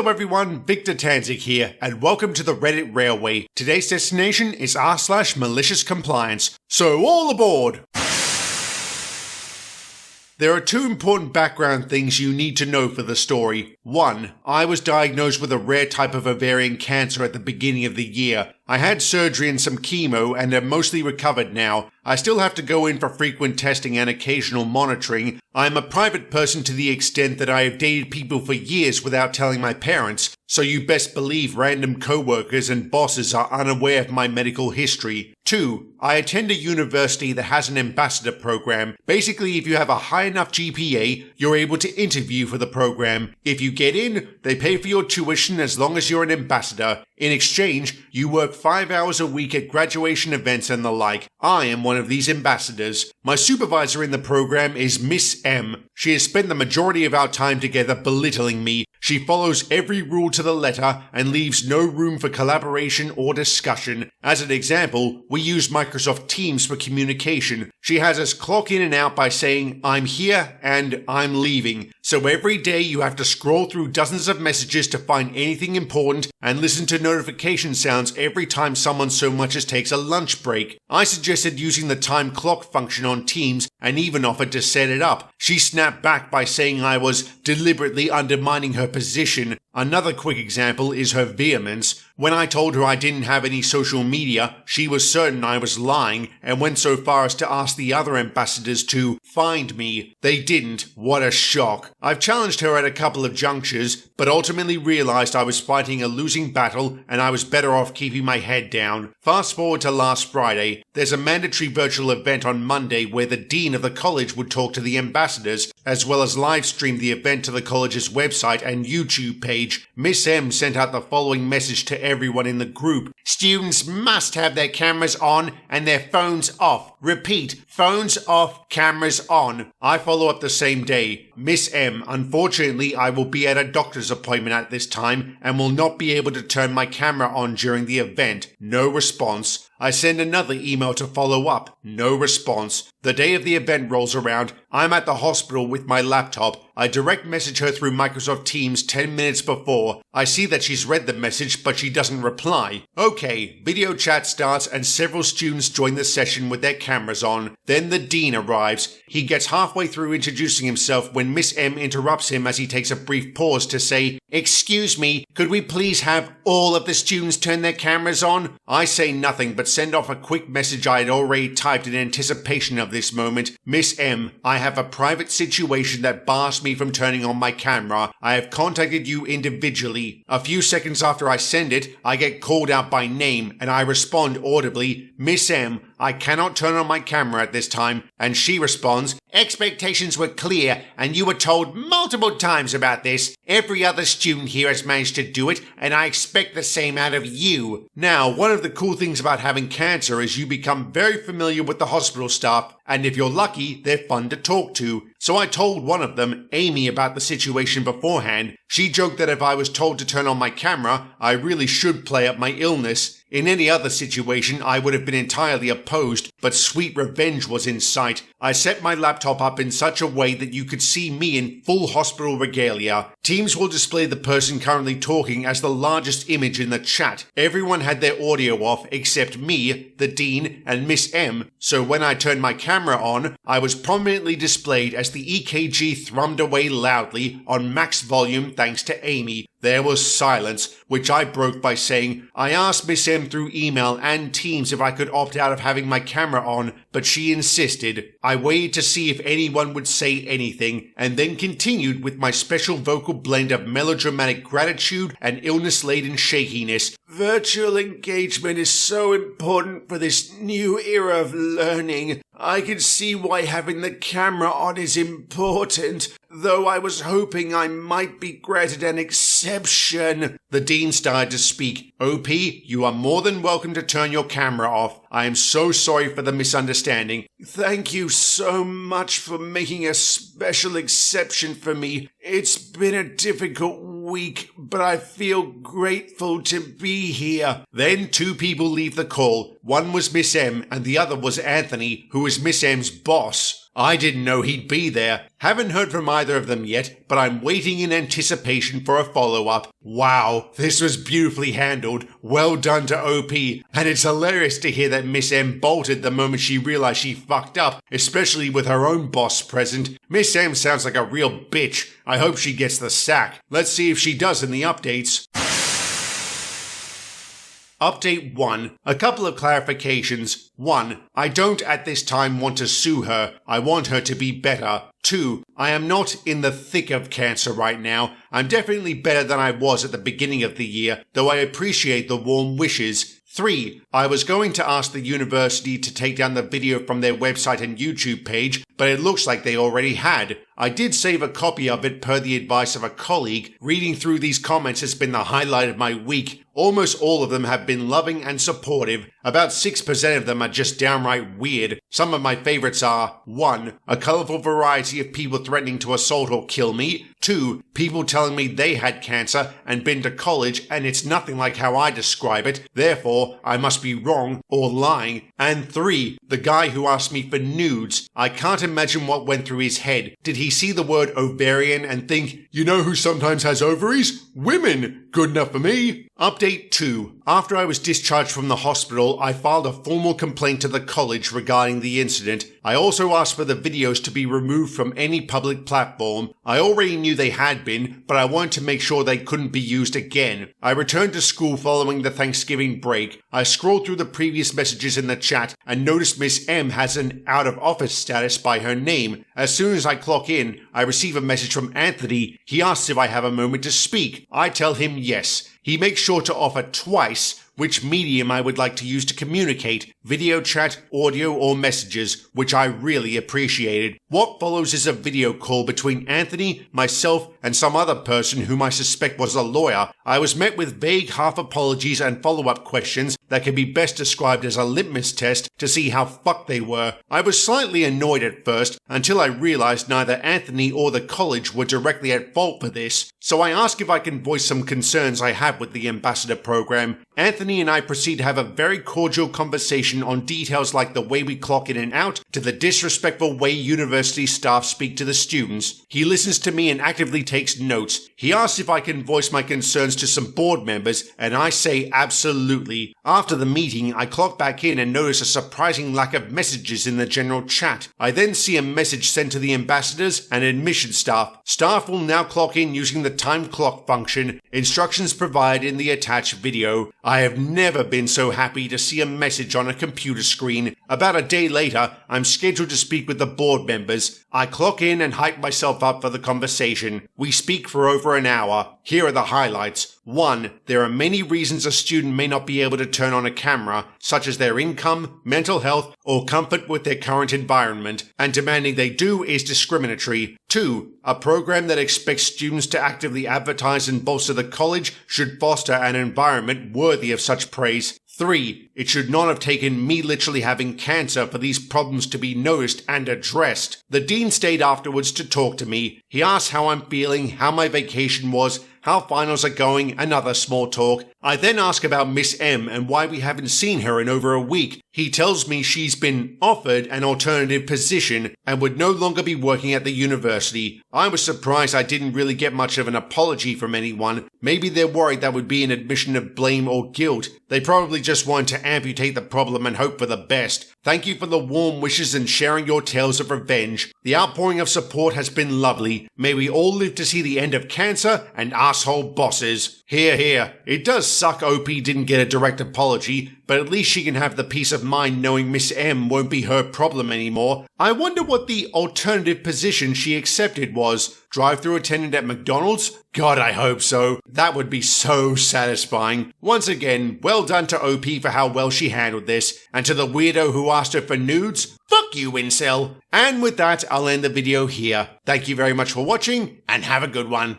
Hello everyone, Victor Tanzik here, and welcome to the Reddit Railway. Today's destination is r/MaliciousCompliance, so all aboard! There are two important background things you need to know for the story. 1. I was diagnosed with a rare type of ovarian cancer at the beginning of the year. I had surgery and some chemo and am mostly recovered now. I still have to go in for frequent testing and occasional monitoring. I am a private person to the extent that I have dated people for years without telling my parents, so you best believe random co-workers and bosses are unaware of my medical history. 2. I attend a university that has an ambassador program. Basically, if you have a high enough GPA, you're able to interview for the program. If you get in, they pay for your tuition as long as you're an ambassador. In exchange, you work 5 hours a week at graduation events and the like. I am one of these ambassadors. My supervisor in the program is Miss M. She has spent the majority of our time together belittling me. She follows every rule to the letter and leaves no room for collaboration or discussion. As an example, we use Microsoft Teams for communication. She has us clock in and out by saying, "I'm here" and "I'm leaving." So every day you have to scroll through dozens of messages to find anything important and listen to notification sounds every time someone so much as takes a lunch break. I suggested using the time clock function on Teams and even offered to set it up. She snapped back by saying I was deliberately undermining her position. Another quick example is her vehemence. When I told her I didn't have any social media, she was certain I was lying and went so far as to ask the other ambassadors to find me. They didn't. What a shock. I've challenged her at a couple of junctures, but ultimately realized I was fighting a losing battle and I was better off keeping my head down. Fast forward to last Friday. There's a mandatory virtual event on Monday where the dean of the college would talk to the ambassadors, as well as live stream the event to the college's website and YouTube page. Miss M sent out the following message to everyone in the group. Students must have their cameras on and their phones off. Repeat, phones off, cameras on. I follow up the same day. Miss M, unfortunately I will be at a doctor's appointment at this time and will not be able to turn my camera on during the event. No response. I send another email to follow up. No response. The day of the event rolls around. I'm at the hospital with my laptop. I direct message her through Microsoft Teams 10 minutes before. I see that she's read the message, but she doesn't reply. Okay, video chat starts and several students join the session with their cameras on. Then the dean arrives. He gets halfway through introducing himself when Miss M interrupts him as he takes a brief pause to say, "Excuse me, could we please have all of the students turn their cameras on?" I say nothing but send off a quick message I had already typed in anticipation of this moment. Miss M, I have a private situation that bars me from turning on my camera. I have contacted you individually. A few seconds after I send it, I get called out by name and I respond audibly, "Miss M, I cannot turn on my camera at this time," and she responds, "Expectations were clear and you were told multiple times about this. Every other student here has managed to do it and I expect the same out of you." Now, one of the cool things about having cancer is you become very familiar with the hospital staff, and if you're lucky, they're fun to talk to. So I told one of them, Amy, about the situation beforehand. She joked that if I was told to turn on my camera, I really should play up my illness. In any other situation, I would have been entirely opposed, but sweet revenge was in sight. I set my laptop up in such a way that you could see me in full hospital regalia. Teams will display the person currently talking as the largest image in the chat. Everyone had their audio off except me, the dean, and Miss M, so when I turned my camera on, I was prominently displayed as the EKG thrummed away loudly on max volume thanks to Amy. There was silence, which I broke by saying, I asked Miss M through email and Teams if I could opt out of having my camera on, but she insisted. I waited to see if anyone would say anything, and then continued with my special vocal blend of melodramatic gratitude and illness-laden shakiness. Virtual engagement is so important for this new era of learning. I can see why having the camera on is important, though I was hoping I might be granted an exception. The dean started to speak. OP, you are more than welcome to turn your camera off. I am so sorry for the misunderstanding. Thank you so much for making a special exception for me. It's been a difficult week, but I feel grateful to be here. Then two people leave the call. One was Miss M and the other was Anthony, who was Miss M's boss. I didn't know he'd be there. Haven't heard from either of them yet, but I'm waiting in anticipation for a follow-up. Wow, this was beautifully handled. Well done to OP. And it's hilarious to hear that Miss M bolted the moment she realized she fucked up, especially with her own boss present. Miss M sounds like a real bitch. I hope she gets the sack. Let's see if she does in the updates. Update 1. A couple of clarifications. 1. I don't at this time want to sue her. I want her to be better. 2. I am not in the thick of cancer right now. I'm definitely better than I was at the beginning of the year, though I appreciate the warm wishes. 3. I was going to ask the university to take down the video from their website and YouTube page, but it looks like they already had. I did save a copy of it per the advice of a colleague. Reading through these comments has been the highlight of my week. Almost all of them have been loving and supportive. About 6% of them are just downright weird. Some of my favorites are 1. A colorful variety of people threatening to assault or kill me. 2. People telling me they had cancer and been to college and it's nothing like how I describe it. Therefore, I must be wrong or lying. And 3. The guy who asked me for nudes. I can't imagine what went through his head. Did he see the word ovarian and think, you know who sometimes has ovaries? Women! Good enough for me. Update 2. After I was discharged from the hospital, I filed a formal complaint to the college regarding the incident. I also asked for the videos to be removed from any public platform. I already knew they had been, but I wanted to make sure they couldn't be used again. I returned to school following the Thanksgiving break. I scrolled through the previous messages in the chat and noticed Miss M has an out of office status by her name. As soon as I clock in, I receive a message from Anthony. He asks if I have a moment to speak. I tell him yes. He makes sure to offer twice which medium I would like to use to communicate, video chat, audio, or messages, which I really appreciated. What follows is a video call between Anthony, myself, and some other person whom I suspect was a lawyer. I was met with vague half apologies and follow-up questions that can be best described as a litmus test to see how fucked they were. I was slightly annoyed at first until I realized neither Anthony or the college were directly at fault for this, so I ask if I can voice some concerns I have with the ambassador program. Anthony and I proceed to have a very cordial conversation on details like the way we clock in and out to the disrespectful way university staff speak to the students. He listens to me and actively takes notes. He asks if I can voice my concerns to some board members, and I say absolutely. After the meeting, I clock back in and notice a surprising lack of messages in the general chat. I then see a message sent to the ambassadors and admission staff. Staff will now clock in using the time clock function. Instructions provided in the attached video. I have never been so happy to see a message on a computer screen. About a day later, I'm scheduled to speak with the board members. I clock in and hype myself up for the conversation. We speak for over an hour. Here are the highlights. 1. There are many reasons a student may not be able to turn on a camera, such as their income, mental health, or comfort with their current environment, and demanding they do is discriminatory. 2. A program that expects students to actively advertise and bolster the college should foster an environment worthy of such praise. 3. It should not have taken me literally having cancer for these problems to be noticed and addressed. The dean stayed afterwards to talk to me. He asked how I'm feeling, how my vacation was, how finals are going, and other small talk. I then ask about Miss M and why we haven't seen her in over a week. He tells me she's been offered an alternative position and would no longer be working at the university. I was surprised I didn't really get much of an apology from anyone. Maybe they're worried that would be an admission of blame or guilt. They probably just wanted to amputate the problem and hope for the best. Thank you for the warm wishes and sharing your tales of revenge. The outpouring of support has been lovely. May we all live to see the end of cancer and asshole bosses. Hear, hear. It does suck OP didn't get a direct apology, but at least she can have the peace of mind knowing Miss M won't be her problem anymore. I wonder what the alternative position she accepted was. Drive-thru attendant at McDonald's? God, I hope so. That would be so satisfying. Once again, well done to OP for how well she handled this, and to the weirdo who asked her for nudes, fuck you, incel. And with that, I'll end the video here. Thank you very much for watching, and have a good one.